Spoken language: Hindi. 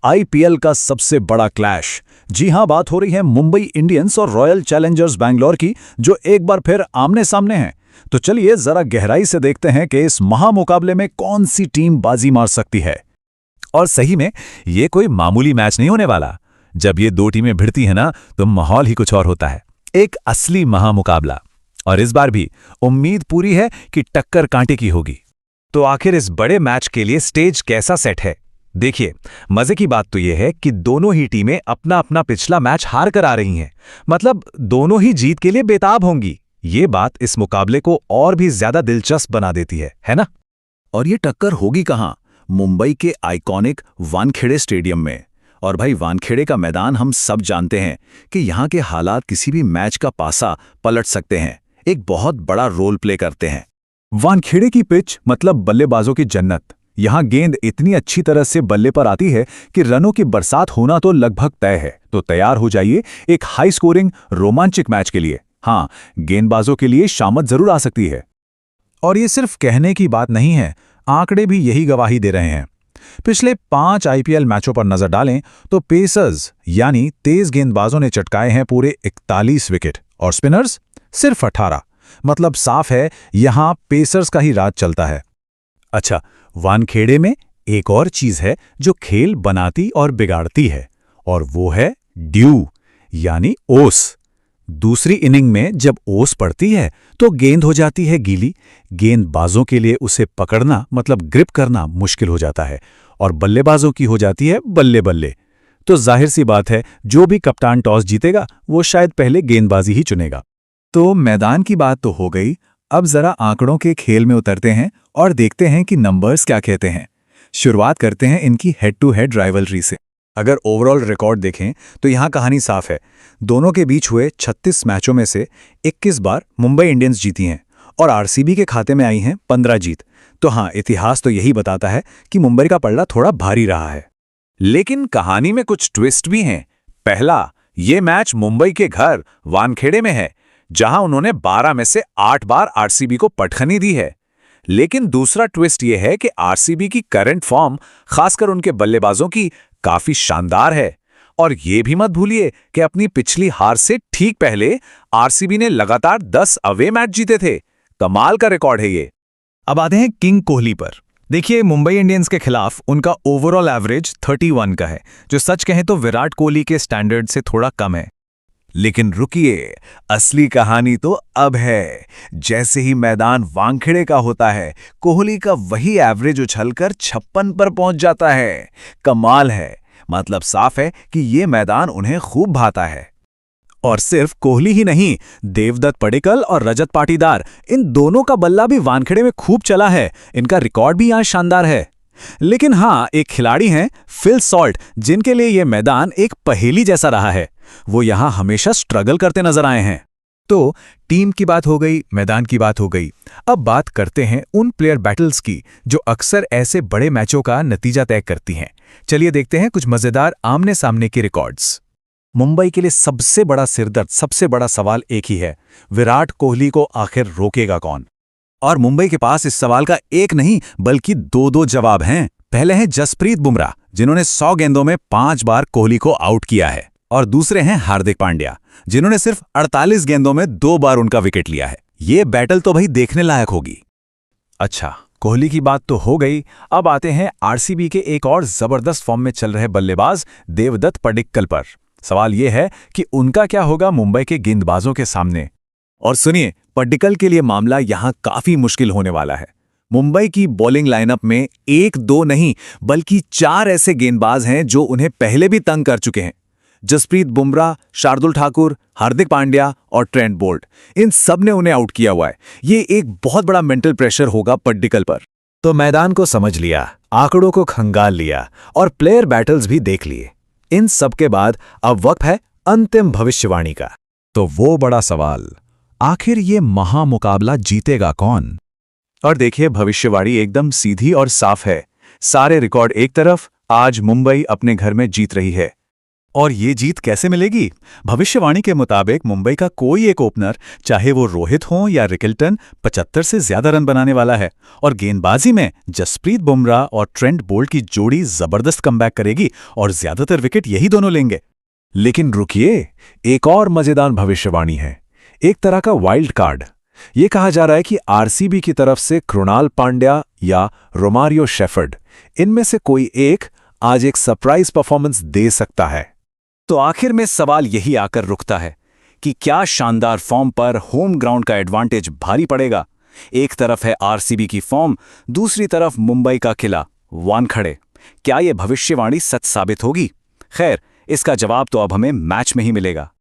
आईपीएल का सबसे बड़ा क्लैश। जी हां, बात हो रही है मुंबई इंडियंस और रॉयल चैलेंजर्स बैंगलोर की, जो एक बार फिर आमने सामने हैं। तो चलिए जरा गहराई से देखते हैं कि इस महामुकाबले में कौन सी टीम बाजी मार सकती है। और सही में ये कोई मामूली मैच नहीं होने वाला। जब ये दो टीमें भिड़ती हैं ना, तो माहौल ही कुछ और होता है। एक असली महामुकाबला। और इस बार भी उम्मीद पूरी है कि टक्कर कांटे की होगी। तो आखिर इस बड़े मैच के लिए स्टेज कैसा सेट है? देखिए, मजे की बात तो यह है कि दोनों ही टीमें अपना अपना पिछला मैच हार कर आ रही हैं। मतलब दोनों ही जीत के लिए बेताब होंगी। ये बात इस मुकाबले को और भी ज्यादा दिलचस्प बना देती है ना? और ये टक्कर होगी कहां? मुंबई के आइकॉनिक वानखेड़े स्टेडियम में। और भाई, वानखेड़े का मैदान हम सब जानते हैं कि यहाँ के हालात किसी भी मैच का पासा पलट सकते हैं, एक बहुत बड़ा रोल प्ले करते हैं। वानखेड़े की पिच मतलब बल्लेबाजों की जन्नत। यहाँ गेंद इतनी अच्छी तरह से बल्ले पर आती है कि रनों की बरसात होना तो लगभग तय है। तो तैयार हो जाइए एक हाई स्कोरिंग रोमांचक मैच के लिए। हाँ, गेंदबाजों के लिए शामत जरूर आ सकती है। और ये सिर्फ कहने की बात नहीं है, आंकड़े भी यही गवाही दे रहे हैं। पिछले 5 आईपीएल मैचों पर नजर डालें तो पेसर्स यानी तेज गेंदबाजों ने चटकाए हैं पूरे 41 विकेट और स्पिनर्स सिर्फ 18। मतलब साफ है, यहां पेसर्स का ही राज चलता है। अच्छा, वानखेड़े में एक और चीज है जो खेल बनाती और बिगाड़ती है, और वो है ड्यू यानी ओस। दूसरी इनिंग में जब ओस पड़ती है तो गेंद हो जाती है गीली। गेंदबाजों के लिए उसे पकड़ना मतलब ग्रिप करना मुश्किल हो जाता है, और बल्लेबाजों की हो जाती है बल्ले बल्ले। तो जाहिर सी बात है, जो भी कप्तान टॉस जीतेगा वो शायद पहले गेंदबाजी ही चुनेगा। तो मैदान की बात तो हो गई, अब जरा आंकड़ों के खेल में उतरते हैं और देखते हैं कि नंबर्स क्या कहते हैं। शुरुआत करते हैं इनकी हेड टू हेड राइवलरी से। अगर ओवरऑल रिकॉर्ड देखें तो यहाँ कहानी साफ है। दोनों के बीच हुए 36 मैचों में से 21 बार मुंबई इंडियंस जीती हैं और आरसीबी के खाते में आई हैं 15 जीत। तो हाँ, इतिहास तो यही बताता है कि मुंबई का पल्ला थोड़ा भारी रहा है। लेकिन कहानी में कुछ ट्विस्ट भी हैं। पहला, ये मैच मुंबई के घर वानखेड़े में है, जहां उन्होंने 12 में से 8 बार आरसीबी को पटखनी दी है। लेकिन दूसरा ट्विस्ट यह है कि आरसीबी की करंट फॉर्म, खासकर उनके बल्लेबाजों की, काफी शानदार है। और यह भी मत भूलिए कि अपनी पिछली हार से ठीक पहले आरसीबी ने लगातार 10 अवे मैच जीते थे। कमाल का रिकॉर्ड है ये। अब आते हैं किंग कोहली पर। देखिए, मुंबई इंडियंस के खिलाफ उनका ओवरऑल एवरेज 31 का है, जो सच कहें तो विराट कोहली के स्टैंडर्ड से थोड़ा कम है। लेकिन रुकिए, असली कहानी तो अब है। जैसे ही मैदान वानखेड़े का होता है, कोहली का वही एवरेज उछलकर 56 पर पहुंच जाता है। कमाल है। मतलब साफ है कि ये मैदान उन्हें खूब भाता है। और सिर्फ कोहली ही नहीं, देवदत्त पडिक्कल और रजत पाटीदार, इन दोनों का बल्ला भी वानखेड़े में खूब चला है। इनका रिकॉर्ड भी यहाँ शानदार है। लेकिन हाँ, एक खिलाड़ी हैं फिल सॉल्ट, जिनके लिए यह मैदान एक पहेली जैसा रहा है। वो यहां हमेशा स्ट्रगल करते नजर आए हैं। तो टीम की बात हो गई, मैदान की बात हो गई। अब बात करते हैं उन प्लेयर बैटल्स की जो अक्सर ऐसे बड़े मैचों का नतीजा तय करती हैं। चलिए देखते हैं कुछ मजेदार आमने सामने के रिकॉर्ड्स। मुंबई के लिए सबसे बड़ा सिरदर्द, सबसे बड़ा सवाल एक ही है, विराट कोहली को आखिर रोकेगा कौन? और मुंबई के पास इस सवाल का एक नहीं बल्कि 2 जवाब हैं। पहले हैं जसप्रीत बुमराह, जिन्होंने 100 गेंदों में 5 बार कोहली को आउट किया है। और दूसरे हैं हार्दिक पांड्या, जिन्होंने सिर्फ 48 गेंदों में 2 बार उनका विकेट लिया है। ये बैटल तो भाई देखने लायक होगी। अच्छा, कोहली की बात तो हो गई। अब आते हैं आरसीबी के एक और जबरदस्त फॉर्म में चल रहे बल्लेबाज देवदत्त पडिक्कल पर। सवाल यह है कि उनका क्या होगा मुंबई के गेंदबाजों के सामने। और सुनिए, पडिक्कल के लिए मामला यहां काफी मुश्किल होने वाला है। मुंबई की बॉलिंग लाइनअप में 1-2 नहीं बल्कि 4 ऐसे गेंदबाज हैं जो उन्हें पहले भी तंग कर चुके हैं। जसप्रीत बुमराह, शार्दुल ठाकुर, हार्दिक पांड्या और ट्रेंट बोल्ट, इन सब ने उन्हें आउट किया हुआ है। ये एक बहुत बड़ा मेंटल प्रेशर होगा पडिक्कल पर। तो मैदान को समझ लिया, आंकड़ों को खंगाल लिया और प्लेयर बैटल्स भी देख लिए। इन सब के बाद अब वक्त है अंतिम भविष्यवाणी का। तो वो बड़ा सवाल, आखिर ये महामुकाबला जीतेगा कौन? और देखिए, भविष्यवाणी एकदम सीधी और साफ है। सारे रिकॉर्ड एक तरफ, आज मुंबई अपने घर में जीत रही है। और ये जीत कैसे मिलेगी? भविष्यवाणी के मुताबिक मुंबई का कोई एक ओपनर, चाहे वो रोहित हो या रिकल्टन, 75 से ज्यादा रन बनाने वाला है। और गेंदबाजी में जसप्रीत बुमराह और ट्रेंट बोल्ट की जोड़ी जबरदस्त कमबैक करेगी और ज्यादातर विकेट यही दोनों लेंगे। लेकिन रुकिए, एक और मजेदार भविष्यवाणी है, एक तरह का वाइल्ड कार्ड। ये कहा जा रहा है कि आरसीबी की तरफ से कृणाल पांड्या या रोमारियो शेफर्ड, इनमें से कोई एक आज एक सरप्राइज परफॉर्मेंस दे सकता है। तो आखिर में सवाल यही आकर रुकता है कि क्या शानदार फॉर्म पर होम ग्राउंड का एडवांटेज भारी पड़ेगा? एक तरफ है आरसीबी की फॉर्म, दूसरी तरफ मुंबई का किला वानखड़े। क्या यह भविष्यवाणी सच साबित होगी? खैर, इसका जवाब तो अब हमें मैच में ही मिलेगा।